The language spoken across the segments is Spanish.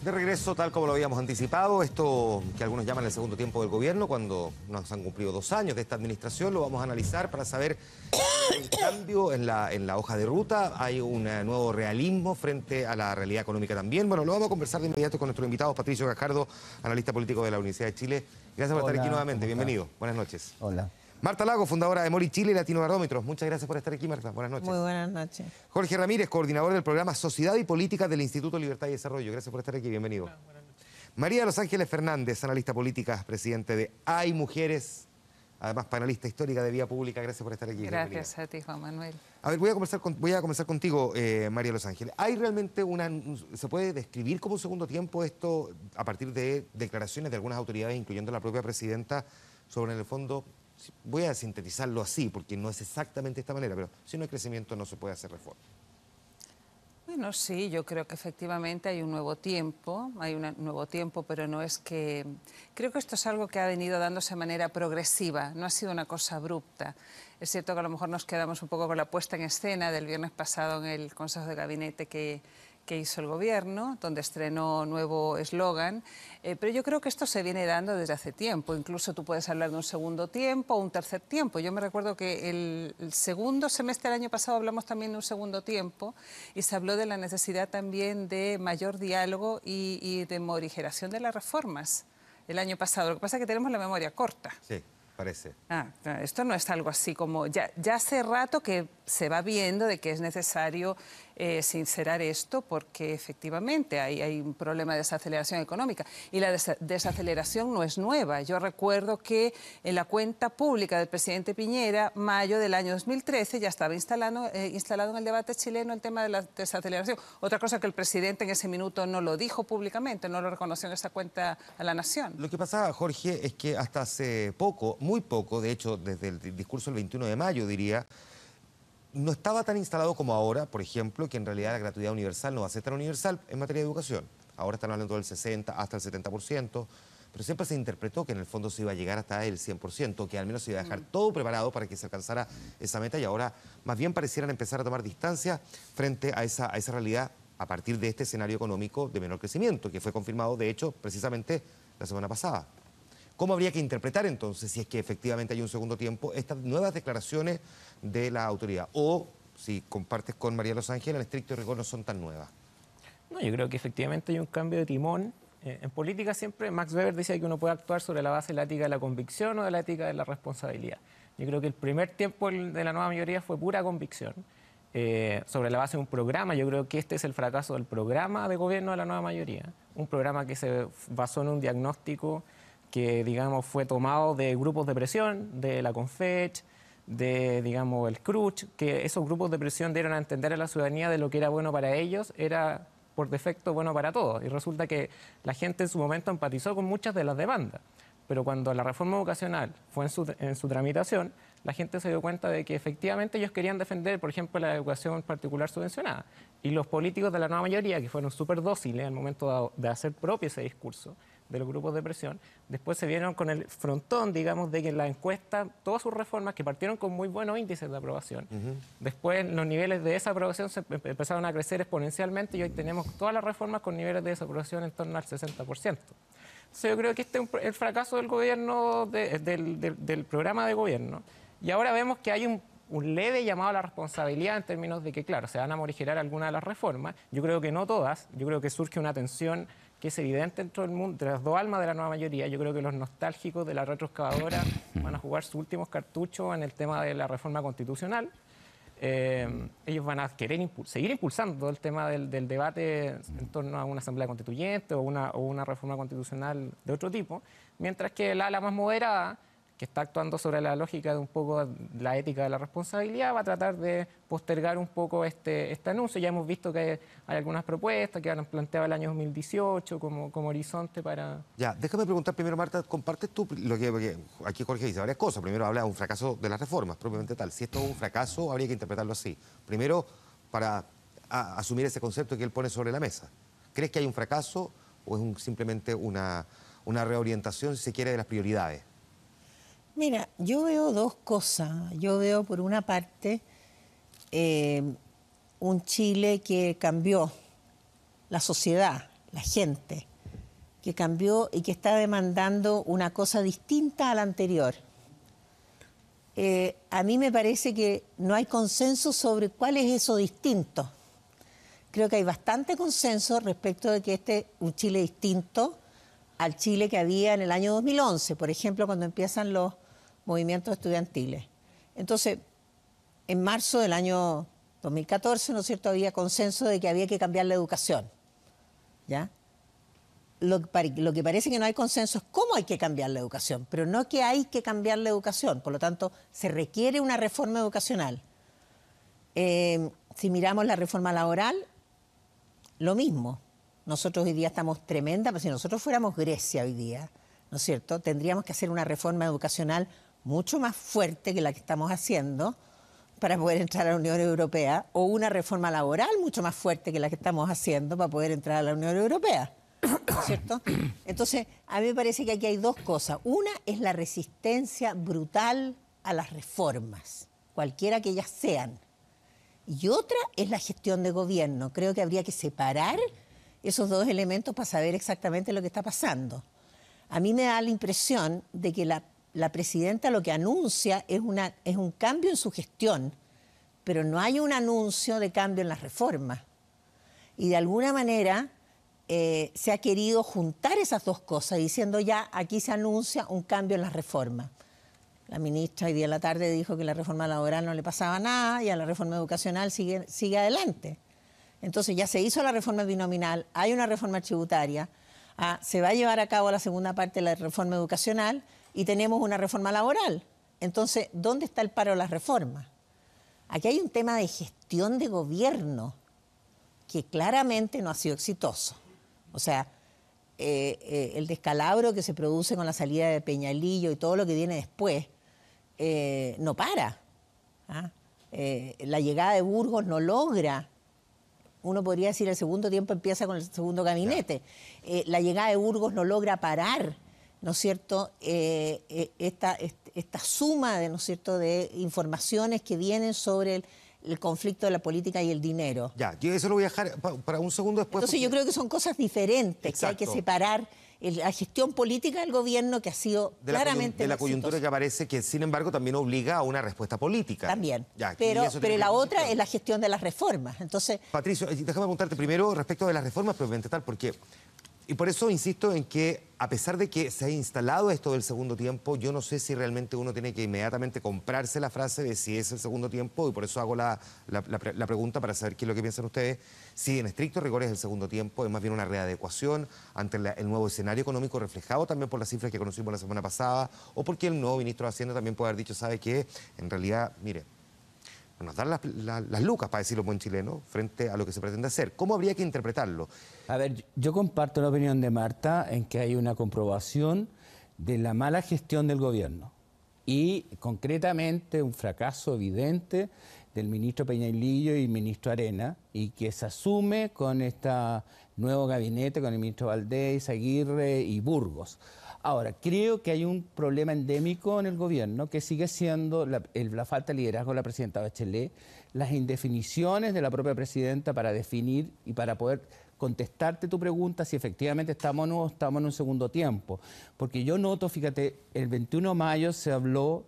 De regreso, tal como lo habíamos anticipado, esto que algunos llaman el segundo tiempo del gobierno, cuando nos han cumplido 2 años de esta administración, lo vamos a analizar para saber si hay un cambio en la hoja de ruta, hay un nuevo realismo frente a la realidad económica también. Bueno, lo vamos a conversar de inmediato con nuestro invitado, Patricio Gajardo, analista político de la Universidad de Chile. Gracias por estar aquí nuevamente, bienvenido. Buenas noches. Hola. Marta Lago, fundadora de Mori Chile y Latino Barómetros. Muchas gracias por estar aquí, Marta. Buenas noches. Muy buenas noches. Jorge Ramírez, coordinador del programa Sociedad y Política del Instituto Libertad y Desarrollo. Gracias por estar aquí, bienvenido. Hola, buenas noches. María de los Ángeles Fernández, analista política, presidente de Hay Mujeres, además panelista histórica de Vía Pública. Gracias por estar aquí. Gracias a ti, Juan Manuel. A ver, voy a comenzar contigo, María de los Ángeles. ¿Hay realmente se puede describir como un segundo tiempo esto a partir de declaraciones de algunas autoridades, incluyendo la propia presidenta, sobre en el fondo, voy a sintetizarlo así, porque no es exactamente de esta manera, pero si no hay crecimiento no se puede hacer reforma? Bueno, sí, yo creo que efectivamente hay un nuevo tiempo, pero no es que... Creo que esto es algo que ha venido dándose de manera progresiva, no ha sido una cosa abrupta. Es cierto que a lo mejor nos quedamos un poco con la puesta en escena del viernes pasado en el Consejo de Gabinete que hizo el Gobierno, donde estrenó nuevo eslogan, pero yo creo que esto se viene dando desde hace tiempo. Incluso tú puedes hablar de un segundo tiempo o un tercer tiempo. Yo me recuerdo que el segundo semestre del año pasado hablamos también de un segundo tiempo y se habló de la necesidad también de mayor diálogo y de morigeración de las reformas el año pasado. Lo que pasa es que tenemos la memoria corta. Sí, parece. Esto no es algo así como... Ya hace rato que se va viendo de que es necesario sincerar esto porque efectivamente hay un problema de desaceleración económica y la desaceleración no es nueva. Yo recuerdo que en la cuenta pública del presidente Piñera, mayo del año 2013, ya estaba instalado en el debate chileno el tema de la desaceleración. Otra cosa que el presidente en ese minuto no lo dijo públicamente, no lo reconoció en esa cuenta a la nación. Lo que pasaba, Jorge, es que hasta hace poco, muy poco, de hecho, desde el discurso del 21 de mayo, diría, no estaba tan instalado como ahora, por ejemplo, que en realidad la gratuidad universal no va a ser tan universal en materia de educación. Ahora están hablando del 60% hasta el 70%, pero siempre se interpretó que en el fondo se iba a llegar hasta el 100%, que al menos se iba a dejar todo preparado para que se alcanzara esa meta y ahora más bien parecieran empezar a tomar distancia frente a esa realidad a partir de este escenario económico de menor crecimiento, que fue confirmado, de hecho, precisamente la semana pasada. ¿Cómo habría que interpretar entonces, si es que efectivamente hay un segundo tiempo, estas nuevas declaraciones de la autoridad? O, si compartes con María de los Ángeles, en estricto rigor no son tan nuevas. No, yo creo que efectivamente hay un cambio de timón. En política siempre Max Weber decía que uno puede actuar sobre la base de la ética de la convicción o de la ética de la responsabilidad. Yo creo que el primer tiempo de la nueva mayoría fue pura convicción. Sobre la base de un programa, yo creo que este es el fracaso del programa de gobierno de la nueva mayoría. Un programa que se basó en un diagnóstico que, digamos, fue tomado de grupos de presión, de la CONFECH, de, digamos, el CRUCH, que esos grupos de presión dieron a entender a la ciudadanía de lo que era bueno para ellos, era por defecto bueno para todos. Y resulta que la gente en su momento empatizó con muchas de las demandas. Pero cuando la reforma educacional fue en su tramitación, la gente se dio cuenta de que efectivamente ellos querían defender, por ejemplo, la educación particular subvencionada. Y los políticos de la nueva mayoría, que fueron súper dóciles al momento de hacer propio ese discurso de los grupos de presión, después se vieron con el frontón, digamos, de que en la encuesta, todas sus reformas que partieron con muy buenos índices de aprobación, después los niveles de desaprobación se empezaron a crecer exponencialmente y hoy tenemos todas las reformas con niveles de desaprobación en torno al 60%. Entonces yo creo que este es el fracaso del gobierno, del programa de gobierno. Y ahora vemos que hay un leve llamado a la responsabilidad en términos de que, claro, se van a morigerar algunas de las reformas. Yo creo que no todas. Yo creo que surge una tensión que es evidente dentro del mundo, de las dos almas de la nueva mayoría. Yo creo que los nostálgicos de la retroexcavadora van a jugar sus últimos cartuchos en el tema de la reforma constitucional. Ellos van a querer seguir impulsando todo el tema del debate en torno a una asamblea constituyente o una reforma constitucional de otro tipo, mientras que el ala más moderada, que está actuando sobre la lógica de un poco la ética de la responsabilidad, va a tratar de postergar un poco este anuncio. Ya hemos visto que hay algunas propuestas que han planteado el año 2018 como horizonte para... Ya, déjame preguntar primero, Marta, ¿compartes tú porque aquí Jorge dice varias cosas? Primero habla de un fracaso de las reformas, propiamente tal. Si esto es un fracaso, habría que interpretarlo así. Primero, para asumir ese concepto que él pone sobre la mesa. ¿Crees que hay un fracaso o es simplemente una reorientación, si se quiere, de las prioridades? Mira, yo veo dos cosas. Yo veo, por una parte, un Chile que cambió, la sociedad la gente, que cambió y que está demandando una cosa distinta a la anterior. A mí me parece que no hay consenso sobre cuál es eso distinto. Creo que hay bastante consenso respecto de que este es un Chile distinto al Chile que había en el año 2011, por ejemplo, cuando empiezan los movimientos estudiantiles. Entonces, en marzo del año 2014, ¿no es cierto?, había consenso de que había que cambiar la educación, ¿ya? Lo que parece que no hay consenso es cómo hay que cambiar la educación, pero no que hay que cambiar la educación. Por lo tanto, se requiere una reforma educacional. Si miramos la reforma laboral, lo mismo. Nosotros hoy día estamos tremenda, pero si nosotros fuéramos Grecia hoy día, ¿no es cierto?, tendríamos que hacer una reforma educacional mucho más fuerte que la que estamos haciendo para poder entrar a la Unión Europea, o una reforma laboral mucho más fuerte que la que estamos haciendo para poder entrar a la Unión Europea. ¿No es cierto? Entonces, a mí me parece que aquí hay dos cosas. Una es la resistencia brutal a las reformas, cualquiera que ellas sean. Y otra es la gestión de gobierno. Creo que habría que separar esos dos elementos para saber exactamente lo que está pasando. A mí me da la impresión de que la presidenta lo que anuncia es un cambio en su gestión, pero no hay un anuncio de cambio en las reformas. Y de alguna manera se ha querido juntar esas dos cosas, diciendo ya aquí se anuncia un cambio en las reformas. La ministra hoy día en la tarde dijo que la reforma laboral no le pasaba nada y a la reforma educacional sigue adelante. Entonces ya se hizo la reforma binominal, hay una reforma tributaria, se va a llevar a cabo la segunda parte de la reforma educacional y tenemos una reforma laboral. Entonces, ¿dónde está el paro de las reformas? Aquí hay un tema de gestión de gobierno que claramente no ha sido exitoso. O sea, el descalabro que se produce con la salida de Peñalillo y todo lo que viene después no para. La llegada de Burgos no logra. Uno podría decir el segundo tiempo empieza con el segundo gabinete. La llegada de Burgos no logra parar, ¿no es cierto?, esta suma de, ¿no es cierto?, de informaciones que vienen sobre el conflicto de la política y el dinero. Ya, yo eso lo voy a dejar para un segundo después. Entonces yo creo que son cosas diferentes, Exacto. que hay que separar la gestión política del gobierno, que ha sido claramente de la coyuntura que aparece, que sin embargo también obliga a una respuesta política. También, ya, pero la otra es la gestión de las reformas. Entonces, Patricio, déjame preguntarte primero respecto de las reformas propiamente tal, porque... Y por eso insisto en que, a pesar de que se ha instalado esto del segundo tiempo, yo no sé si realmente uno tiene que inmediatamente comprarse la frase de si es el segundo tiempo, y por eso hago la pregunta para saber qué es lo que piensan ustedes. Si en estricto rigor es el segundo tiempo, es más bien una readecuación ante el nuevo escenario económico reflejado también por las cifras que conocimos la semana pasada, o porque el nuevo ministro de Hacienda también puede haber dicho, ¿sabe qué? En realidad, mire, nos dan las lucas, para decirlo buen chileno, frente a lo que se pretende hacer. ¿Cómo habría que interpretarlo? A ver, yo comparto la opinión de Marta en que hay una comprobación de la mala gestión del gobierno y concretamente un fracaso evidente del ministro Peñalillo y ministro Arena, y que se asume con este nuevo gabinete, con el ministro Valdés, Aguirre y Burgos. Ahora, creo que hay un problema endémico en el gobierno que sigue siendo la falta de liderazgo de la presidenta Bachelet, las indefiniciones de la propia presidenta para definir y para poder contestarte tu pregunta si efectivamente estamos o no estamos en un segundo tiempo. Porque yo noto, fíjate, el 21 de mayo se habló,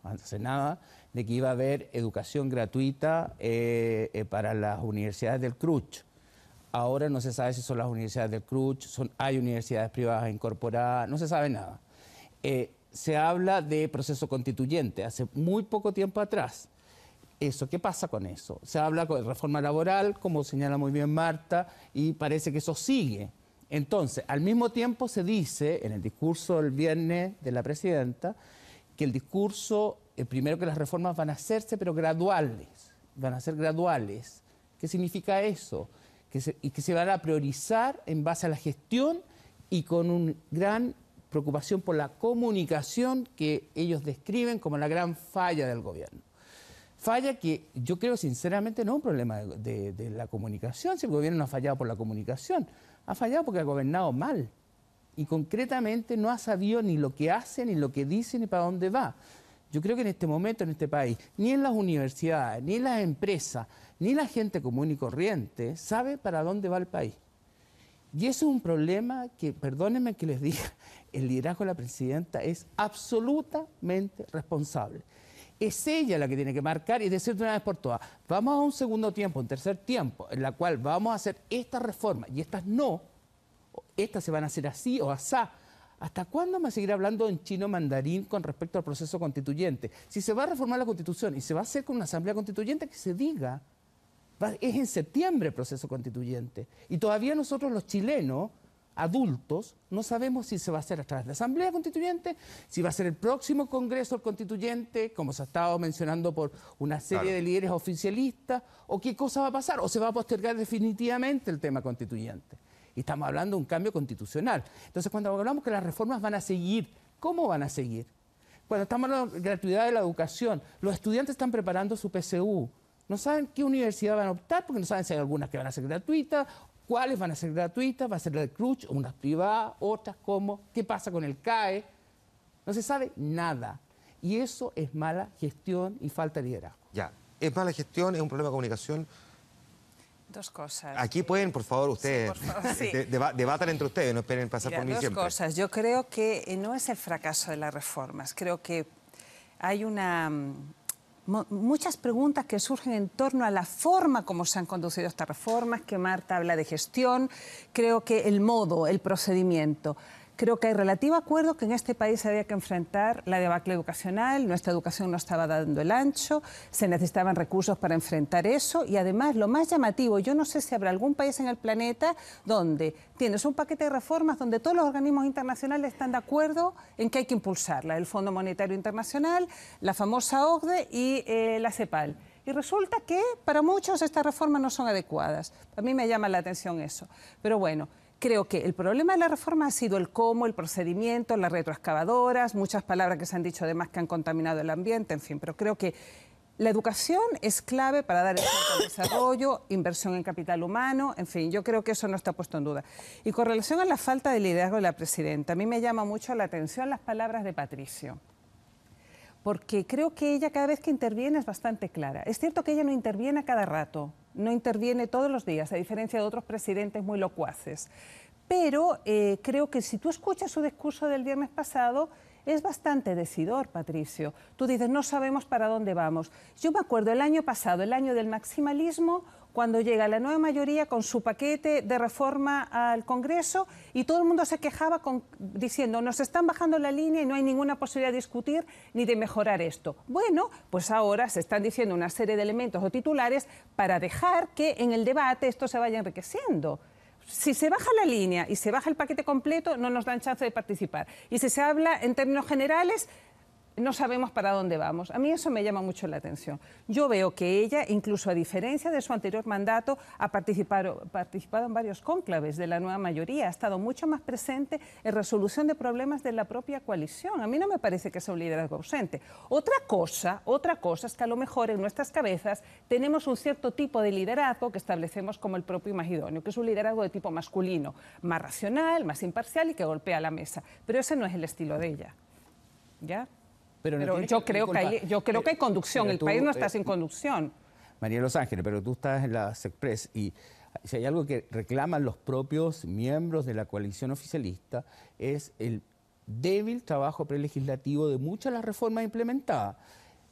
hace nada, de que iba a haber educación gratuita para las universidades del CRUCH. Ahora no se sabe si son las universidades del CRUCH, hay universidades privadas incorporadas, no se sabe nada. Se habla de proceso constituyente hace muy poco tiempo atrás. ¿Qué pasa con eso? Se habla de reforma laboral, como señala muy bien Marta, y parece que eso sigue. Entonces, al mismo tiempo se dice, en el discurso del viernes de la presidenta, que el discurso, primero que las reformas van a hacerse, pero graduales, van a ser graduales. ¿Qué significa eso? Y que se van a priorizar en base a la gestión y con una gran preocupación por la comunicación que ellos describen como la gran falla del gobierno. Falla que yo creo sinceramente no es un problema de la comunicación, si el gobierno no ha fallado por la comunicación, ha fallado porque ha gobernado mal y concretamente no ha sabido ni lo que hace, ni lo que dice, ni para dónde va. Yo creo que en este momento, en este país, ni en las universidades, ni en las empresas, ni la gente común y corriente sabe para dónde va el país. Y eso es un problema que, perdónenme que les diga, el liderazgo de la presidenta es absolutamente responsable. Es ella la que tiene que marcar y decir de una vez por todas, vamos a un segundo tiempo, un tercer tiempo, en la cual vamos a hacer esta reforma y estas no, estas se van a hacer así o asá. ¿Hasta cuándo vamos a seguir hablando en chino mandarín con respecto al proceso constituyente? Si se va a reformar la Constitución y se va a hacer con una asamblea constituyente, que se diga. Es en septiembre el proceso constituyente. Y todavía nosotros los chilenos, adultos, no sabemos si se va a hacer a través de la asamblea constituyente, si va a ser el próximo congreso constituyente, como se ha estado mencionando por una serie de líderes oficialistas, o qué cosa va a pasar, o se va a postergar definitivamente el tema constituyente. Y estamos hablando de un cambio constitucional. Entonces, cuando hablamos que las reformas van a seguir, ¿cómo van a seguir? Cuando estamos hablando de gratuidad de la educación, los estudiantes están preparando su PSU. No saben qué universidad van a optar, porque no saben si hay algunas que van a ser gratuitas, cuáles van a ser gratuitas, va a ser la de Cruz, unas privadas, otras cómo, qué pasa con el CAE. No se sabe nada. Y eso es mala gestión y falta de liderazgo. Ya, es mala gestión, es un problema de comunicación. Dos cosas. Aquí pueden, por favor, ustedes Sí, por favor, sí. debatan entre ustedes, no esperen pasar Mira, por mí dos siempre. cosas. Yo creo que no es el fracaso de las reformas. Creo que hay muchas preguntas que surgen en torno a la forma como se han conducido estas reformas, que Marta habla de gestión. Creo que el modo, el procedimiento. Creo que hay relativo acuerdo que en este país había que enfrentar la debacle educacional, nuestra educación no estaba dando el ancho, se necesitaban recursos para enfrentar eso y además lo más llamativo, yo no sé si habrá algún país en el planeta donde tienes un paquete de reformas donde todos los organismos internacionales están de acuerdo en que hay que impulsarla, el Fondo Monetario Internacional, la famosa OCDE y la CEPAL. Y resulta que para muchos estas reformas no son adecuadas. A mí me llama la atención eso. Pero bueno, creo que el problema de la reforma ha sido el cómo, el procedimiento, las retroexcavadoras, muchas palabras que se han dicho además que han contaminado el ambiente, en fin, pero creo que la educación es clave para dar el salto al desarrollo, inversión en capital humano, en fin, yo creo que eso no está puesto en duda. Y con relación a la falta de liderazgo de la presidenta, a mí me llama mucho la atención las palabras de Patricio, porque creo que ella cada vez que interviene es bastante clara. Es cierto que ella no interviene a cada rato, no interviene todos los días, a diferencia de otros presidentes muy locuaces. Pero creo que si tú escuchas su discurso del viernes pasado, es bastante decidor, Patricio. Tú dices, no sabemos para dónde vamos. Yo me acuerdo el año pasado, el año del maximalismo, cuando llega la nueva mayoría con su paquete de reforma al Congreso y todo el mundo se quejaba diciendo nos están bajando la línea y no hay ninguna posibilidad de discutir ni de mejorar esto. Bueno, pues ahora se están diciendo una serie de elementos o titulares para dejar que en el debate esto se vaya enriqueciendo. Si se baja la línea y se baja el paquete completo, no nos dan chance de participar. Y si se habla en términos generales, no sabemos para dónde vamos. A mí eso me llama mucho la atención. Yo veo que ella, incluso a diferencia de su anterior mandato, ha participado en varios cónclaves de la nueva mayoría, ha estado mucho más presente en resolución de problemas de la propia coalición. A mí no me parece que sea un liderazgo ausente. Otra cosa es que a lo mejor en nuestras cabezas tenemos un cierto tipo de liderazgo que establecemos como el propio y más idóneo, que es un liderazgo de tipo masculino, más racional, más imparcial y que golpea la mesa. Pero ese no es el estilo de ella. ¿Ya? Pero yo creo que hay conducción, el país no está sin conducción. María Los Ángeles, pero tú estás en la SECPRES y si hay algo que reclaman los propios miembros de la coalición oficialista es el débil trabajo prelegislativo de muchas de las reformas implementadas.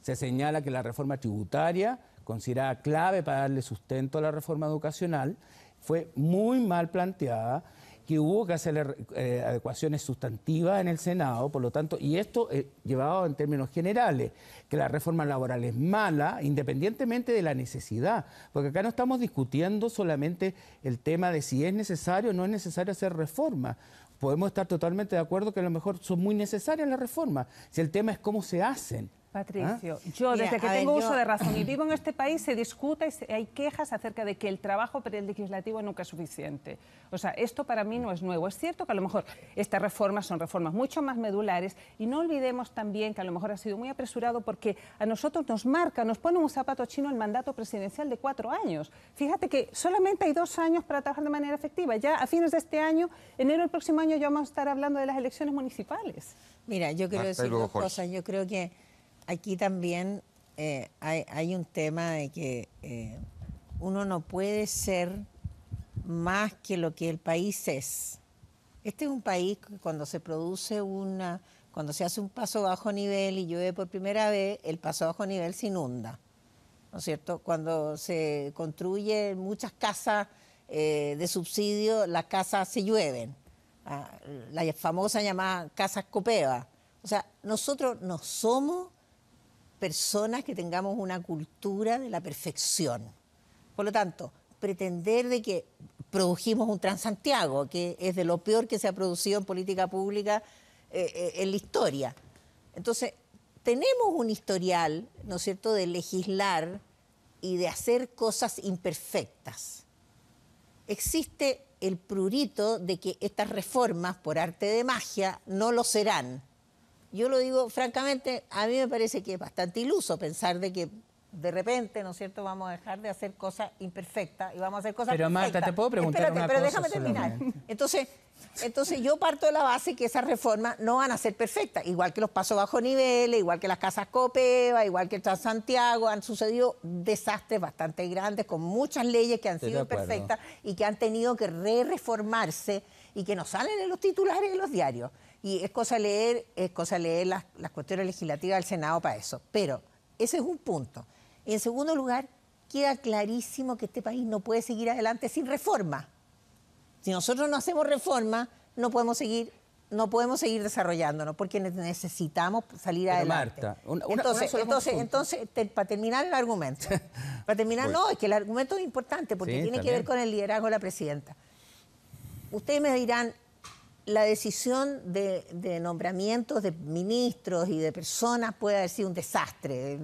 Se señala que la reforma tributaria, considerada clave para darle sustento a la reforma educacional, fue muy mal planteada, que hubo que hacer adecuaciones sustantivas en el Senado, por lo tanto, y esto llevado en términos generales, que la reforma laboral es mala, independientemente de la necesidad, porque acá no estamos discutiendo solamente el tema de si es necesario o no es necesario hacer reformas. Podemos estar totalmente de acuerdo que a lo mejor son muy necesarias las reformas, si el tema es cómo se hacen. Patricio, yo desde que tengo uso de razón y vivo en este país se discute y hay quejas acerca de que el trabajo prelegislativo nunca es suficiente. O sea, esto para mí no es nuevo. Es cierto que a lo mejor estas reformas son reformas mucho más medulares y no olvidemos también que a lo mejor ha sido muy apresurado porque a nosotros nos pone un zapato chino el mandato presidencial de 4 años. Fíjate que solamente hay 2 años para trabajar de manera efectiva. Ya a fines de este año, enero del próximo año, ya vamos a estar hablando de las elecciones municipales. Mira, yo quiero decir dos cosas. Yo creo que aquí también hay un tema de que uno no puede ser más que lo que el país es. Este es un país que cuando se produce cuando se hace un paso bajo nivel y llueve por primera vez, el paso bajo nivel se inunda, ¿no es cierto? Cuando se construyen muchas casas de subsidio, las casas se llueven, la famosa llamada casas Copeva. O sea, nosotros no somos personas que tengamos una cultura de la perfección. Por lo tanto, pretender de que produjimos un Transantiago, que es de lo peor que se ha producido en política pública en la historia. Entonces, tenemos un historial, ¿no es cierto?, de legislar y de hacer cosas imperfectas. Existe el prurito de que estas reformas, por arte de magia, no lo serán. Yo lo digo francamente, a mí me parece que es bastante iluso pensar de que de repente, ¿no es cierto?, vamos a dejar de hacer cosas imperfectas y vamos a hacer cosas pero perfectas. Marta, ¿te puedo preguntar una pero cosa déjame terminar. solamente? Entonces yo parto de la base que esas reformas no van a ser perfectas, igual que los pasos bajo niveles, igual que las casas Copeva, igual que el Transantiago, han sucedido desastres bastante grandes con muchas leyes que han sido imperfectas y que han tenido que reformarse y que no salen en los titulares de los diarios. Y es cosa leer las cuestiones legislativas del Senado para eso. Pero ese es un punto. En segundo lugar, queda clarísimo que este país no puede seguir adelante sin reforma. Si nosotros no hacemos reforma, no podemos seguir desarrollándonos, porque necesitamos salir adelante. Marta, entonces, para terminar el argumento, es que el argumento es importante, porque tiene que ver con el liderazgo de la presidenta. Ustedes me dirán, la decisión de nombramientos de ministros y de personas puede haber sido un desastre.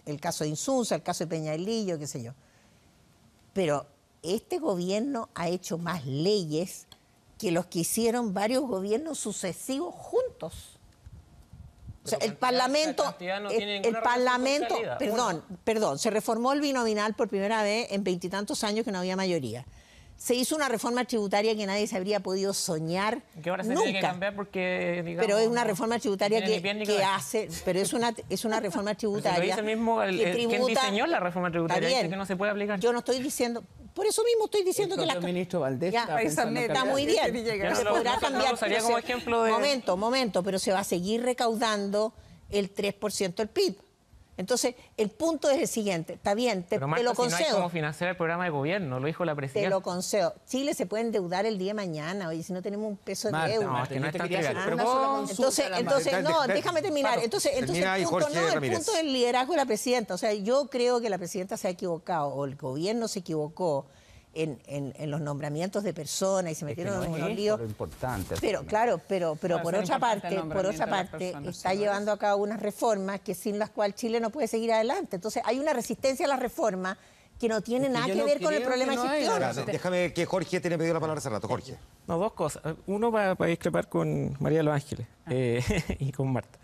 El caso de Insunza, el caso de Peñalillo, qué sé yo. Pero este gobierno ha hecho más leyes que los que hicieron varios gobiernos sucesivos juntos. O sea, el Parlamento, perdón, se reformó el binominal por primera vez en 20 y tantos años que no había mayoría. Se hizo una reforma tributaria que nadie se habría podido soñar que ahora se nunca. tiene que cambiar porque, digamos, pero es una reforma tributaria es una reforma tributaria lo dice el mismo quien diseñó la reforma tributaria, dice que no se puede aplicar. Yo no estoy diciendo, por eso mismo estoy diciendo que el ministro Valdés está muy bien, pero se podrá cambiar. Como ejemplo de... Momento, pero se va a seguir recaudando el 3% del PIB. Entonces, el punto es el siguiente, está bien, te lo concedo. Si no hay cómo financiar el programa de gobierno, lo dijo la presidenta. Te lo concedo. Chile se puede endeudar el día de mañana, oye, si no tenemos un peso de deuda. No, es que no es tan trivial. Déjame terminar. Entonces el punto del liderazgo de la presidenta. O sea, yo creo que la presidenta se ha equivocado, o el gobierno se equivocó en los nombramientos de personas y se metieron en unos líos. Pero por otra parte está llevando a cabo unas reformas que sin las cuales Chile no puede seguir adelante. Entonces hay una resistencia a la reforma que no tiene nada que ver con el problema de gestión. Déjame que Jorge tiene pedido la palabra hace rato. Jorge. No, dos cosas. Uno para discrepar con María de los Ángeles y con Marta.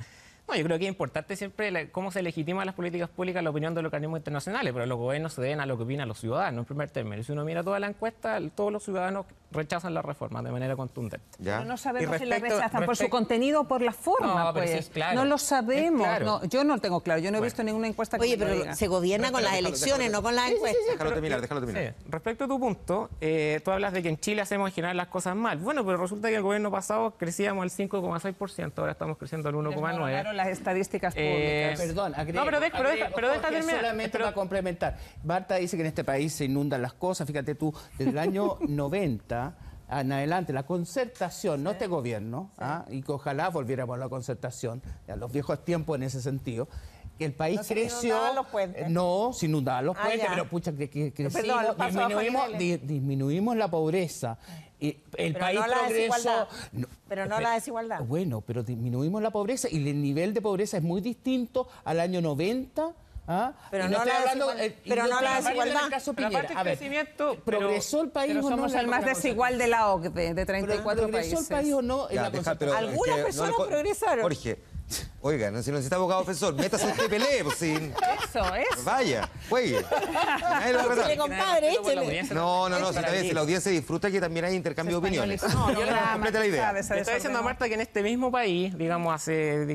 No, yo creo que es importante siempre cómo se legitiman las políticas públicas, la opinión de los organismos internacionales, pero los gobiernos se deben a lo que opinan los ciudadanos, en primer término. Si uno mira toda la encuesta, todos los ciudadanos rechazan la reforma de manera contundente. Pero no sabemos si la rechazan por su contenido o por la forma, no, pues. Sí, claro. No lo sabemos. Claro. No, yo no lo tengo claro. Yo no he visto ninguna encuesta que pero diga. se gobierna con las elecciones, no con las encuestas. Déjalo terminar. Sí. Respecto a tu punto, tú hablas de que en Chile hacemos en general las cosas mal. Bueno, pero resulta que el gobierno pasado crecíamos al 5,6%, ahora estamos creciendo al 1,9%. Claro, las estadísticas públicas. Perdón, no, pero deja terminar. Solamente para complementar. Marta dice que en este país se inundan las cosas. Fíjate tú, desde el año 90 en adelante, la concertación, no este gobierno, y que ojalá volviéramos a la concertación, a los viejos tiempos en ese sentido, que el país creció. Se inundaban los puentes. No, se inundaban los puentes, ya. pero pucha, crecimos, Perdón, disminuimos la pobreza. Y el pero país no la progresó. desigualdad. Pero no la desigualdad. Bueno, pero disminuimos la pobreza y el nivel de pobreza es muy distinto al año 90. Pero no la desigualdad. A ver, ¿progresó el país o no? Somos el más desigual de la OCDE, de 34 países. ¿Progresó el país o no? Algunas personas progresaron. Jorge, oigan, si necesita abogado ofensor, métase usted y pelee, pues sin... Eso. Vaya, juegue. Nadie lo va a retar. Compadre, échele. No, si la audiencia disfruta que también hay intercambio de opiniones. No, yo completa la idea. le estoy diciendo a Marta que en este mismo país, hace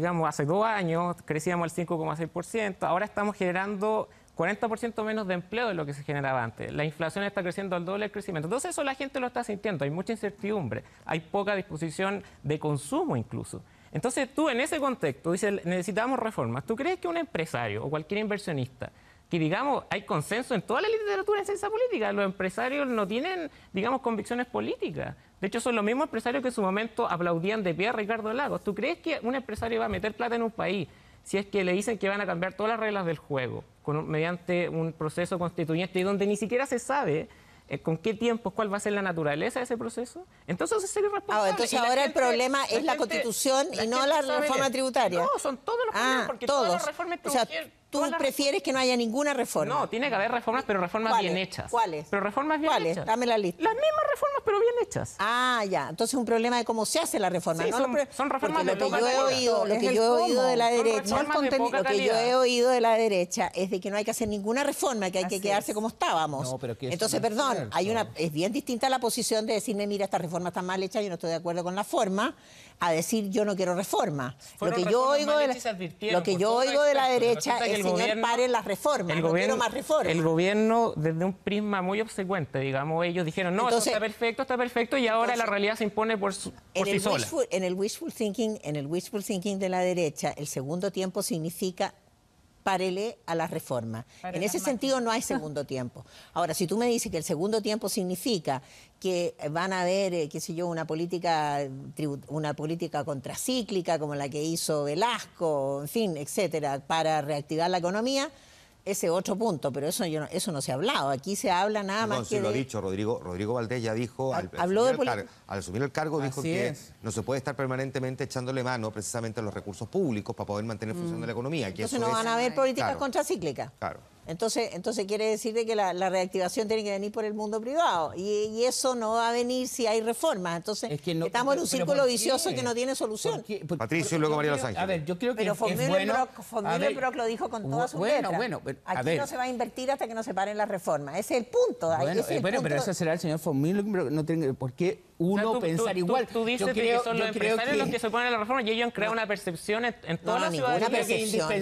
2 años, crecíamos al 5,6%, ahora estamos generando 40% menos de empleo de lo que se generaba antes. La inflación está creciendo al doble del crecimiento. Entonces eso la gente lo está sintiendo. Hay mucha incertidumbre. Hay poca disposición de consumo incluso. Entonces tú en ese contexto dices, necesitamos reformas. ¿Tú crees que un empresario o cualquier inversionista, que digamos hay consenso en toda la literatura en ciencia política, los empresarios no tienen, digamos, convicciones políticas? De hecho, son los mismos empresarios que en su momento aplaudían de pie a Ricardo Lagos. ¿Tú crees que un empresario va a meter plata en un país si es que le dicen que van a cambiar todas las reglas del juego mediante un proceso constituyente y donde ni siquiera se sabe con qué tiempo, cuál va a ser la naturaleza de ese proceso? Entonces eso es ser irresponsable. Entonces ahora el problema es la Constitución y no la reforma tributaria. No, son todos los problemas, porque todos. todas las reformas O sea, tú prefieres que no haya ninguna reforma. No, tiene que haber reformas, pero reformas bien hechas. ¿Cuáles? Pero reformas bien ¿Cuáles? hechas. Dame la lista. Las mismas reformas, pero bien hechas. Ya. Entonces es un problema de cómo se hace la reforma. Sí, ¿no? son reformas de poca Lo que yo he oído de la derecha, lo que yo he oído de la derecha es de que no hay que hacer ninguna reforma, que hay que quedarse como estábamos. No, pero que eso entonces, no es perdón, cierto. es bien distinta la posición de decirme, mira, esta reforma está mal hecha, yo no estoy de acuerdo con la forma, a decir yo no quiero reforma. Lo que yo oigo de la derecha es, señor, paren las reformas, no quiero más reformas. El gobierno, desde un prisma muy obsecuente, digamos, ellos dijeron, no, entonces, esto está perfecto, y ahora la realidad se impone por sí sola. En el wishful thinking de la derecha, el segundo tiempo significa párele a las reformas. En ese sentido no hay segundo tiempo. Ahora, si tú me dices que el segundo tiempo significa que van a haber, qué sé yo, una política contracíclica como la que hizo Velasco, en fin, etcétera, para reactivar la economía, ese otro punto, pero eso no se ha hablado. Aquí se habla nada más que lo ha dicho Rodrigo Valdés, ya dijo, al asumir el cargo, dijo que no se puede estar permanentemente echándole mano precisamente a los recursos públicos para poder mantener funcionando la economía. Que entonces no van a haber políticas contracíclicas. Claro. Entonces quiere decir de que la reactivación tiene que venir por el mundo privado y eso no va a venir si hay reformas. Entonces estamos en un círculo vicioso que no tiene solución. Patricio y luego María Los Ángeles. A ver, yo creo que pero es bueno... Brock lo dijo con todas sus letras. Aquí no se va a invertir hasta que no se paren las reformas. Ese es el punto. Pero eso será el señor von Millenbrock, no tiene por qué uno pensar igual. Tú dices que son los empresarios los que se oponen a la reforma y ellos han creado una percepción en toda la ciudad. Ninguna percepción.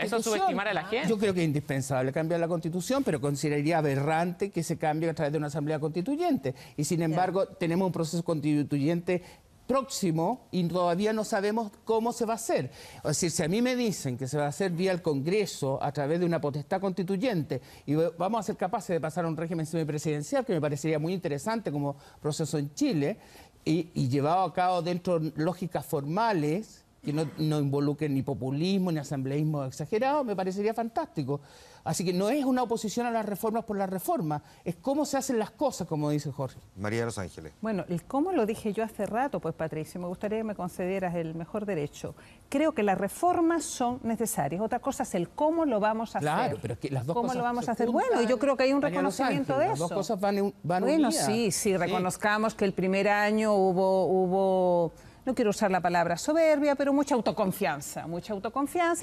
Eso es subestimar a la gente. Yo creo que es indispensable cambiar la Constitución, pero consideraría aberrante que se cambie a través de una asamblea constituyente. Y sin embargo, tenemos un proceso constituyente próximo y todavía no sabemos cómo se va a hacer. Es decir, si a mí me dicen que se va a hacer vía el Congreso a través de una potestad constituyente y vamos a ser capaces de pasar a un régimen semipresidencial, que me parecería muy interesante como proceso en Chile, y llevado a cabo dentro de lógicas formales que no involucren ni populismo ni asambleísmo exagerado, me parecería fantástico. Así que no es una oposición a las reformas por las reformas, es cómo se hacen las cosas, como dice Jorge. María de Los Ángeles. Bueno, el cómo lo dije yo hace rato, pues Patricio, me gustaría que me concedieras el mejor derecho. Creo que las reformas son necesarias, otra cosa es el cómo lo vamos a hacer. Claro, pero es que las dos cosas ¿Cómo lo vamos a hacer? juntan, Bueno, yo creo que hay un María Los reconocimiento Ángeles, de eso. Las dos cosas van bueno, unidas. sí, reconozcamos que el primer año hubo no quiero usar la palabra soberbia, pero mucha autoconfianza.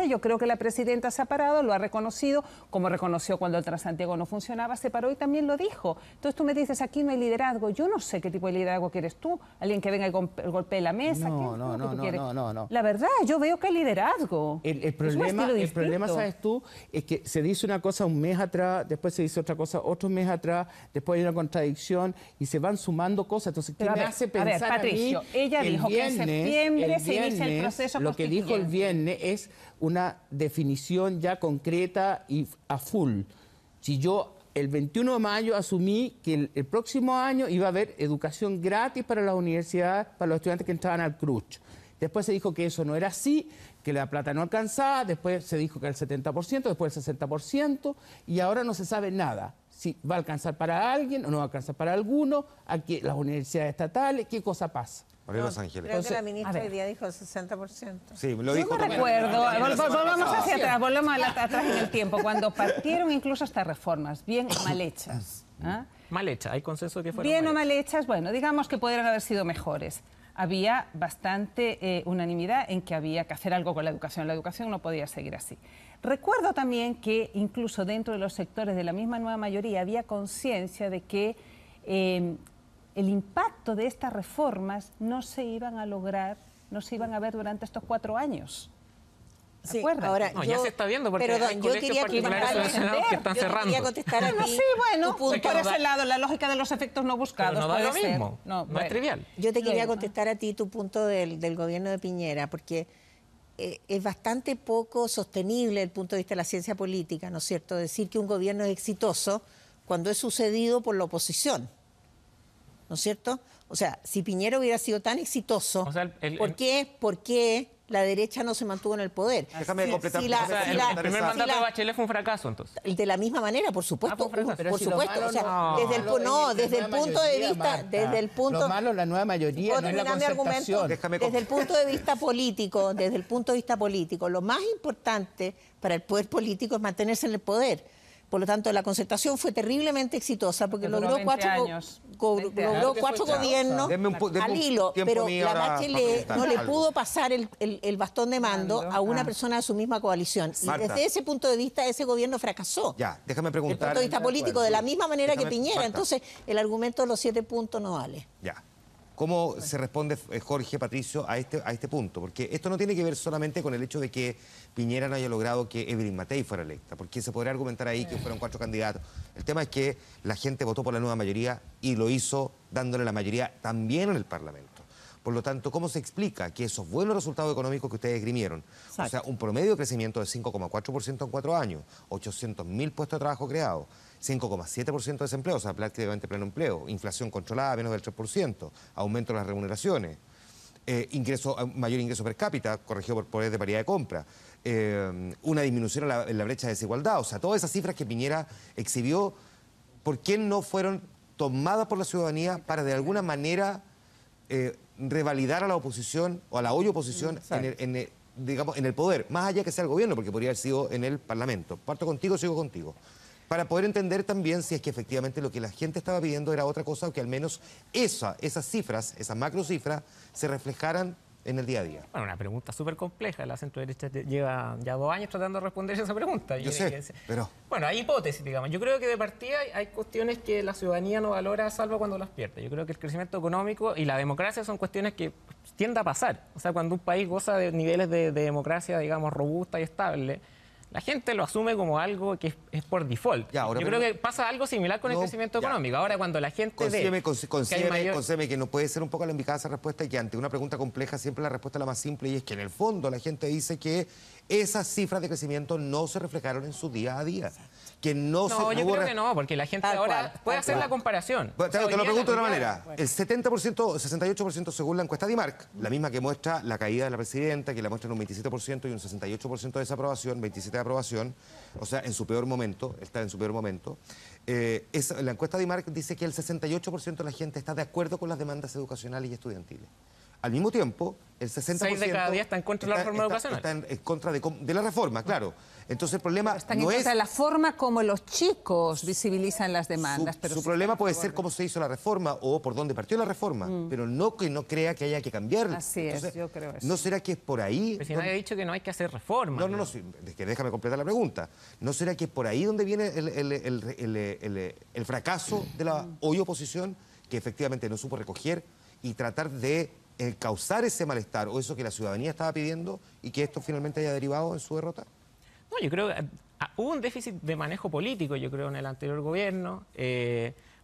Yo creo que la presidenta se ha parado, lo ha reconocido, como reconoció cuando el Transantiago no funcionaba, se paró y también lo dijo. Entonces tú me dices, aquí no hay liderazgo. Yo no sé qué tipo de liderazgo quieres tú. Alguien que venga y golpee la mesa. No. La verdad, yo veo que hay liderazgo. El problema, ¿sabes tú? Es que se dice una cosa un mes atrás, después se dice otra cosa otro mes atrás, después hay una contradicción y se van sumando cosas. Entonces, ¿qué me hace pensar Patricio, a mí ella que dijo que en septiembre se inicia el proceso lo que dijo el viernes es una definición ya concreta y a full. Si yo el 21 de mayo asumí que el próximo año iba a haber educación gratis para las universidades, para los estudiantes que entraban al CRUCH. Después se dijo que eso no era así, que la plata no alcanzaba, después se dijo que el 70%, después el 60%, y ahora no se sabe nada. Si va a alcanzar para alguien o no va a alcanzar para alguno, aquí las universidades estatales, ¿qué cosa pasa? María Los Ángeles. Creo que la ministra hoy día dijo el 60%. Sí, lo dijo. Yo me recuerdo, volvamos hacia atrás, volvamos atrás en el tiempo, cuando partieron incluso estas reformas, bien mal hechas. Mal hechas, hay consenso de que fueron bien o mal hechas, bueno, digamos que podrían haber sido mejores. Había bastante unanimidad en que había que hacer algo con la educación no podía seguir así. Recuerdo también que incluso dentro de los sectores de la misma nueva mayoría había conciencia de que el impacto de estas reformas no se iban a lograr, no se iban a ver durante estos 4 años. Sí, ¿Acuerdan? ahora, No, ya se está viendo porque perdón, hay yo colegios quería particulares subvencionados que están yo cerrando. quería contestar a ti. No, sí, bueno, tu punto. por ese lado, la lógica de los efectos no buscados. Pero no da puede lo ser. mismo, no bueno. es trivial. Yo te quería Luego, contestar a ti tu punto del gobierno de Piñera, porque es bastante poco sostenible desde el punto de vista de la ciencia política, ¿no es cierto? Decir que un gobierno es exitoso cuando es sucedido por la oposición, ¿no es cierto? O sea, si Piñera hubiera sido tan exitoso, O sea, ¿por qué la derecha no se mantuvo en el poder? Déjame completar. si la- O sea, si el la- primer si mandato la- de Bachelet fue un fracaso, entonces. De la misma manera, por supuesto, fue fracaso. Pero por si lo supuesto. malo O sea, no- desde el, lo malo no, es la desde el nueva punto de mayoría, vista, Marta. desde el punto. Lo malo es la nueva mayoría, ¿Puedo no es la terminar mi argumento? concertación. Déjame Desde el punto de vista político, lo más importante para el poder político es mantenerse en el poder. Por lo tanto, la concertación fue terriblemente exitosa porque Duró logró 20 cuatro, años. 20 años. logró Claro que 4 fue gobiernos Denme denme al hilo, tiempo pero a mí la ahora para Bachelet preguntar no le algo. pudo pasar el bastón de mando a una persona de su misma coalición. Y Marta. desde ese punto de vista, ese gobierno fracasó. Ya, déjame Desde el preguntar. punto de vista político, de la misma manera que Déjame- Piñera. Marta. Entonces, el argumento de los 7 puntos no vale. Ya. ¿Cómo se responde, Jorge, Patricio, a este punto? Porque esto no tiene que ver solamente con el hecho de que Piñera no haya logrado que Evelyn Matei fuera electa, porque se podría argumentar ahí que fueron 4 candidatos. El tema es que la gente votó por la nueva mayoría y lo hizo dándole la mayoría también en el Parlamento. Por lo tanto, ¿cómo se explica que esos buenos resultados económicos que ustedes esgrimieron, o sea, un promedio de crecimiento de 5,4% en 4 años, 800.000 puestos de trabajo creados, 5,7% de desempleo, o sea, prácticamente pleno empleo, inflación controlada menos del 3%, aumento de las remuneraciones, mayor ingreso per cápita, corregido por poder de paridad de compra, una disminución en la brecha de desigualdad, o sea, todas esas cifras que Piñera exhibió, ¿por qué no fueron tomadas por la ciudadanía para de alguna manera revalidar a la oposición o a la hoy oposición digamos, en el poder, más allá que sea el gobierno, porque podría haber sido en el Parlamento? Parto contigo, sigo contigo. Para poder entender también si es que efectivamente lo que la gente estaba pidiendo era otra cosa o que al menos esas cifras, esas macro cifras, se reflejaran en el día a día. Bueno, una pregunta súper compleja. La centro-derecha lleva ya 2 años tratando de responder esa pregunta. Yo sé, pero... Bueno, hay hipótesis, digamos. Yo creo que de partida hay cuestiones que la ciudadanía no valora salvo cuando las pierde. Yo creo que el crecimiento económico y la democracia son cuestiones que tienden a pasar. O sea, cuando un país goza de niveles de democracia, digamos, robusta y estable, la gente lo asume como algo que es por default. Ya, ahora, yo creo que pasa algo similar con el No, crecimiento ya. económico. Ahora, cuando la gente ve que hay mayor... Concédeme que no puede ser un poco alambicada esa respuesta y que ante una pregunta compleja siempre la respuesta es la más simple y es que en el fondo la gente dice que esas cifras de crecimiento no se reflejaron en su día a día. Que no yo creo que no, porque la gente Tal ahora cual, puede tal hacer cual. la comparación. Bueno, O sea, te hoy lo día pregunto de la- una manera. El 70%, 68% según la encuesta de DIMARC, la misma que muestra la caída de la presidenta, que la muestra en un 27% y un 68% de desaprobación, 27% de aprobación, o sea, en su peor momento, está en su peor momento. La encuesta de DIMARC dice que el 68% de la gente está de acuerdo con las demandas educacionales y estudiantiles. Al mismo tiempo, el 60%... 6 de cada 10 está en contra de la reforma educacional. Está en contra de la reforma, claro. Entonces el problema Están no en es... contra de la forma como los chicos visibilizan las demandas. Su problema puede ser cómo se hizo la reforma o por dónde partió la reforma, pero no que no crea que haya que cambiarla. Así es, yo creo eso. ¿No será que es por ahí? Pero si nadie ha dicho que no hay que hacer reformas. No, sí, es que déjame completar la pregunta. ¿No será que es por ahí donde viene el fracaso de la hoy oposición, que efectivamente no supo recoger y tratar de causar ese malestar o eso que la ciudadanía estaba pidiendo y que esto finalmente haya derivado en su derrota? No, yo creo que hubo un déficit de manejo político, yo creo, en el anterior gobierno.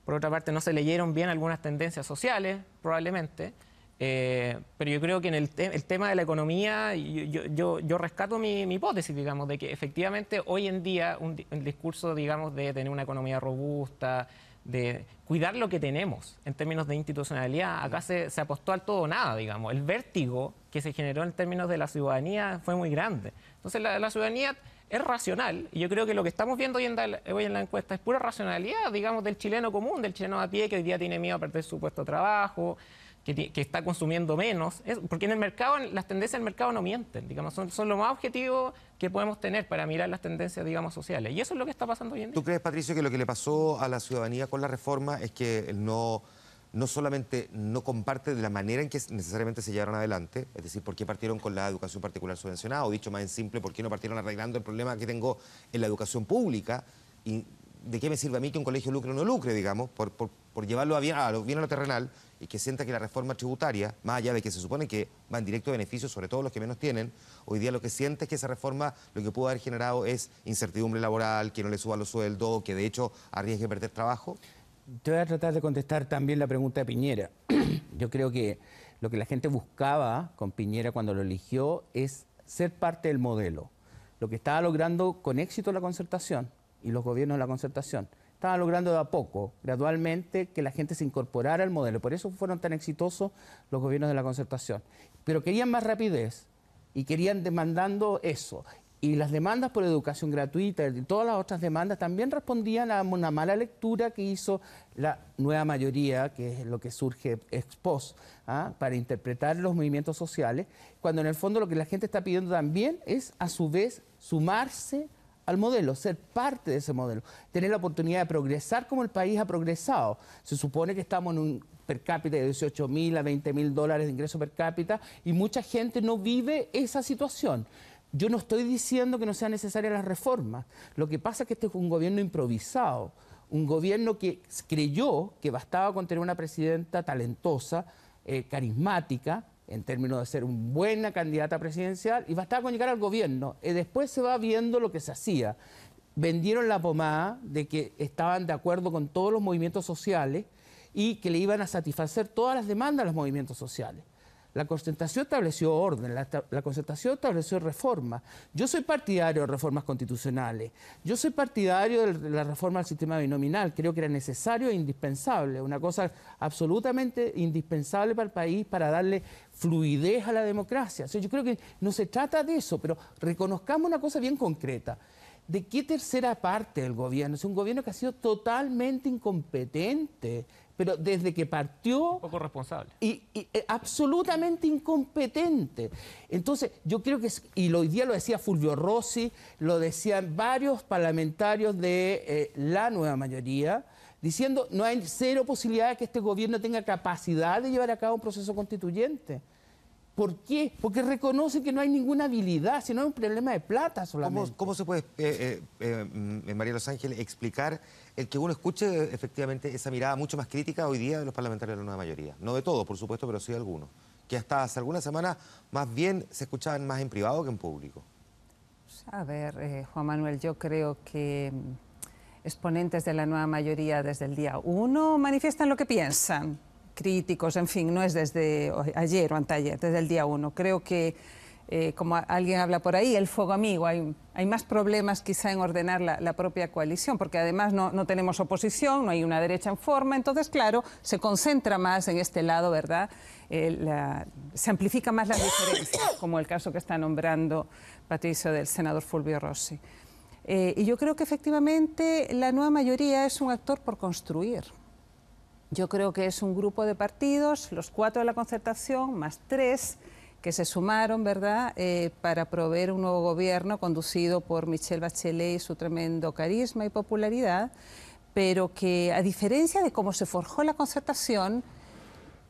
Por otra parte, no se leyeron bien algunas tendencias sociales, probablemente. Pero yo creo que en el tema de la economía, yo rescato mi hipótesis, digamos, de que efectivamente hoy en día el discurso, digamos, de tener una economía robusta, de cuidar lo que tenemos en términos de institucionalidad, acá se apostó al todo o nada, digamos. El vértigo que se generó en términos de la ciudadanía fue muy grande. Entonces la ciudadanía es racional y yo creo que lo que estamos viendo hoy en la encuesta es pura racionalidad, digamos, del chileno común, del chileno a pie que hoy día tiene miedo a perder su puesto de trabajo, que está consumiendo menos, porque en el mercado, las tendencias del mercado no mienten, digamos, son lo más objetivo que podemos tener para mirar las tendencias, digamos, sociales. Y eso es lo que está pasando hoy en día. ¿Tú crees, Patricio, que lo que le pasó a la ciudadanía con la reforma es que no solamente no comparte de la manera en que necesariamente se llevaron adelante, es decir, por qué partieron con la educación particular subvencionada, o dicho más en simple, por qué no partieron arreglando el problema que tengo en la educación pública, y ¿de qué me sirve a mí que un colegio lucre o no lucre, digamos, por llevarlo bien a lo terrenal y que sienta que la reforma tributaria, más allá de que se supone que va en directo beneficio, sobre todo los que menos tienen, hoy día lo que siente es que esa reforma lo que pudo haber generado es incertidumbre laboral, que no le suba los sueldos, que de hecho arriesgue perder trabajo? Te voy a tratar de contestar también la pregunta de Piñera. Yo creo que lo que la gente buscaba con Piñera cuando lo eligió es ser parte del modelo. Lo que estaba logrando con éxito la concertación y los gobiernos de la concertación, estaba logrando de a poco, gradualmente, que la gente se incorporara al modelo. Por eso fueron tan exitosos los gobiernos de la concertación. Pero querían más rapidez y querían demandando eso. Y las demandas por educación gratuita y todas las otras demandas también respondían a una mala lectura que hizo la nueva mayoría, que es lo que surge ex post, para interpretar los movimientos sociales, cuando en el fondo lo que la gente está pidiendo también es, a su vez, sumarse al modelo, ser parte de ese modelo, tener la oportunidad de progresar como el país ha progresado. Se supone que estamos en un per cápita de 18.000 a 20.000 dólares de ingreso per cápita y mucha gente no vive esa situación. Yo no estoy diciendo que no sean necesarias las reformas. Lo que pasa es que este es un gobierno improvisado, un gobierno que creyó que bastaba con tener una presidenta talentosa, carismática, en términos de ser una buena candidata presidencial, y bastaba con llegar al gobierno. Después se va viendo lo que se hacía. Vendieron la pomada de que estaban de acuerdo con todos los movimientos sociales y que le iban a satisfacer todas las demandas de los movimientos sociales. La concertación estableció orden, la concertación estableció reformas. Yo soy partidario de reformas constitucionales, yo soy partidario de la reforma del sistema binominal, creo que era necesario e indispensable, una cosa absolutamente indispensable para el país para darle fluidez a la democracia. O sea, yo creo que no se trata de eso, pero reconozcamos una cosa bien concreta. ¿De qué tercera parte del gobierno? Es un gobierno que ha sido totalmente incompetente, pero desde que partió... Poco responsable. Y absolutamente incompetente. Entonces, yo creo que, y hoy día lo decía Fulvio Rossi, lo decían varios parlamentarios de la nueva mayoría, diciendo no hay cero posibilidad de que este gobierno tenga capacidad de llevar a cabo un proceso constituyente. ¿Por qué? Porque reconoce que no hay ninguna habilidad, sino es un problema de plata solamente. ¿Cómo se puede, María Los Ángeles, explicar el que uno escuche efectivamente esa mirada mucho más crítica hoy día de los parlamentarios de la nueva mayoría? No de todos, por supuesto, pero sí de algunos. Que hasta hace algunas semanas más bien se escuchaban más en privado que en público. A ver, Juan Manuel, yo creo que exponentes de la nueva mayoría desde el día 1 manifiestan lo que piensan. Críticos, en fin, no es desde ayer o anteayer, desde el día 1. Creo que, como alguien habla por ahí, el fuego amigo, hay más problemas quizá en ordenar la propia coalición, porque además no tenemos oposición, no hay una derecha en forma, entonces, claro, se concentra más en este lado, ¿verdad? Se amplifican más las diferencias, como el caso que está nombrando Patricio del senador Fulvio Rossi. Y yo creo que efectivamente la nueva mayoría es un actor por construir. Yo creo que es un grupo de partidos, los 4 de la concertación, más 3 que se sumaron, ¿verdad?, para proveer un nuevo gobierno conducido por Michelle Bachelet y su tremendo carisma y popularidad, pero que, a diferencia de cómo se forjó la concertación,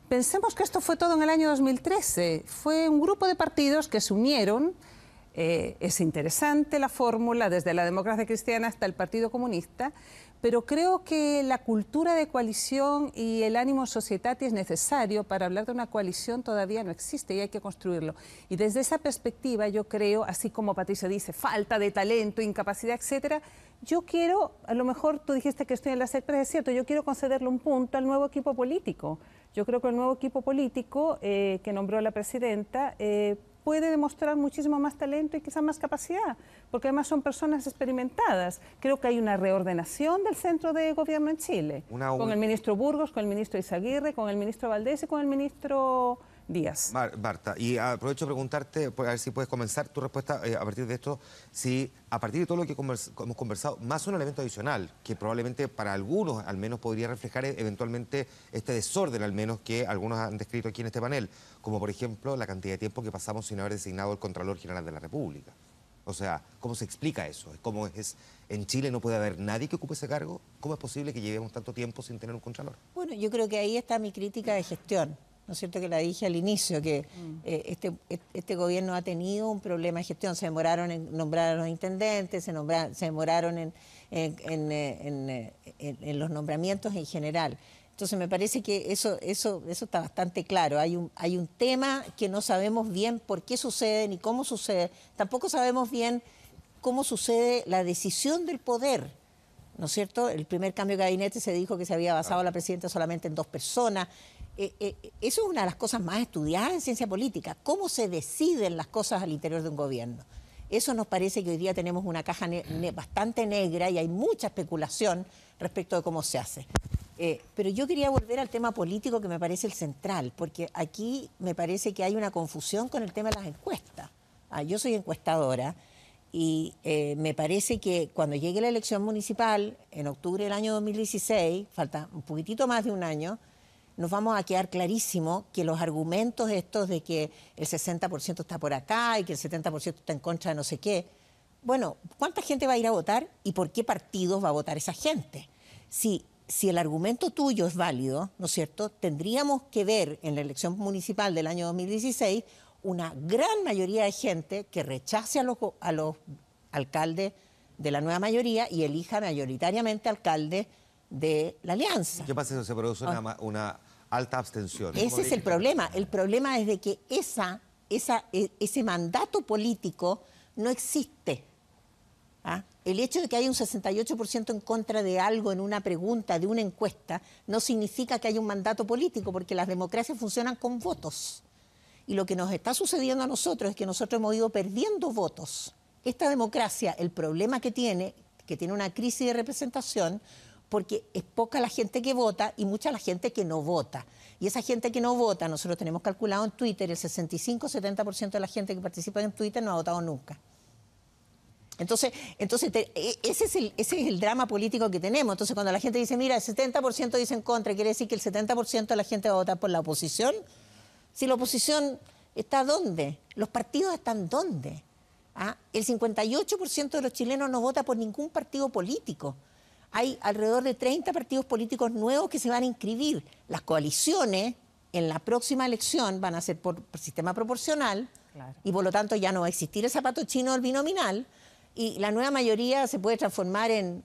pensemos que esto fue todo en el año 2013. Fue un grupo de partidos que se unieron. Es interesante la fórmula, desde la democracia cristiana hasta el Partido Comunista, pero creo que la cultura de coalición y el ánimo societatis es necesario. Para hablar de una coalición todavía no existe y hay que construirlo. Y desde esa perspectiva yo creo, así como Patricio dice, falta de talento, incapacidad, etcétera, yo quiero, a lo mejor tú dijiste que estoy en la secretaria, es cierto, yo quiero concederle un punto al nuevo equipo político. Yo creo que el nuevo equipo político que nombró la presidenta puede demostrar muchísimo más talento y quizá más capacidad, porque además son personas experimentadas. Creo que hay una reordenación del centro de gobierno en Chile, con el ministro Burgos, con el ministro Izaguirre, con el ministro Valdés y con el ministro Díaz. Marta, y aprovecho de preguntarte, a ver si puedes comenzar tu respuesta a partir de esto, si a partir de todo lo que hemos conversado, más un elemento adicional, que probablemente para algunos al menos podría reflejar eventualmente este desorden al menos que algunos han descrito aquí en este panel, como por ejemplo la cantidad de tiempo que pasamos sin haber designado el Contralor General de la República. O sea, ¿cómo se explica eso? ¿Cómo es? ¿En Chile no puede haber nadie que ocupe ese cargo? ¿Cómo es posible que llevemos tanto tiempo sin tener un Contralor? Bueno, yo creo que ahí está mi crítica de gestión. ¿no es cierto?, que la dije al inicio, que este gobierno ha tenido un problema de gestión. Se demoraron en nombrar a los intendentes, se demoraron en los nombramientos en general. Entonces me parece que eso está bastante claro. Hay un tema que no sabemos bien por qué sucede ni cómo sucede. Tampoco sabemos bien cómo sucede la decisión del poder, ¿no es cierto? El primer cambio de gabinete se dijo que se había basado la presidenta solamente en 2 personas. Eso es una de las cosas más estudiadas en ciencia política. ¿Cómo se deciden las cosas al interior de un gobierno? Eso nos parece que hoy día tenemos una caja bastante negra y hay mucha especulación respecto de cómo se hace. Pero yo quería volver al tema político, que me parece el central, porque aquí me parece que hay una confusión con el tema de las encuestas. Yo soy encuestadora y me parece que cuando llegue la elección municipal, en octubre del año 2016, falta un poquitito más de un año, nos vamos a quedar clarísimo que los argumentos estos de que el 60% está por acá y que el 70% está en contra de no sé qué, bueno, ¿cuánta gente va a ir a votar y por qué partidos va a votar esa gente? Si el argumento tuyo es válido, ¿no es cierto?, tendríamos que ver en la elección municipal del año 2016 una gran mayoría de gente que rechace a los alcaldes de la nueva mayoría y elija mayoritariamente alcalde de la alianza. ¿Qué pasa si se produce una alta abstención? Ese es el problema. El problema es de que ese mandato político no existe. El hecho de que haya un 68% en contra de algo en una pregunta, de una encuesta, no significa que haya un mandato político, porque las democracias funcionan con votos. Y lo que nos está sucediendo a nosotros es que nosotros hemos ido perdiendo votos. Esta democracia, el problema que tiene una crisis de representación, porque es poca la gente que vota y mucha la gente que no vota. Y esa gente que no vota, nosotros tenemos calculado en Twitter, el 65-70% de la gente que participa en Twitter no ha votado nunca. Entonces ese es el drama político que tenemos. Entonces, cuando la gente dice, mira, el 70% dice en contra, ¿quiere decir que el 70% de la gente va a votar por la oposición? Si la oposición está ¿dónde? ¿Los partidos están dónde? El 58% de los chilenos no vota por ningún partido político. Hay alrededor de 30 partidos políticos nuevos que se van a inscribir. Las coaliciones en la próxima elección van a ser por sistema proporcional, claro, y por lo tanto ya no va a existir el zapato chino del binominal, y la nueva mayoría se puede transformar en...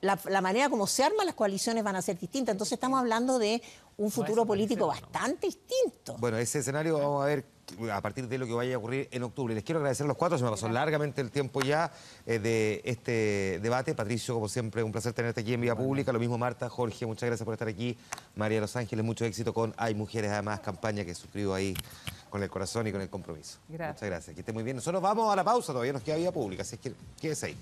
La manera como se arman las coaliciones van a ser distintas. Entonces estamos hablando de un futuro político bastante distinto. Bueno, ese escenario vamos a ver a partir de lo que vaya a ocurrir en octubre. Les quiero agradecer a los 4, se me pasó largamente el tiempo ya de este debate. Patricio, como siempre, un placer tenerte aquí en Vía Pública. Lo mismo Marta, Jorge, muchas gracias por estar aquí. María de Los Ángeles, mucho éxito con Hay Mujeres, además, campaña que suscribo ahí con el corazón y con el compromiso. Gracias. Muchas gracias, que esté muy bien. Nosotros vamos a la pausa, todavía nos queda Vía Pública, así es que quédese ahí.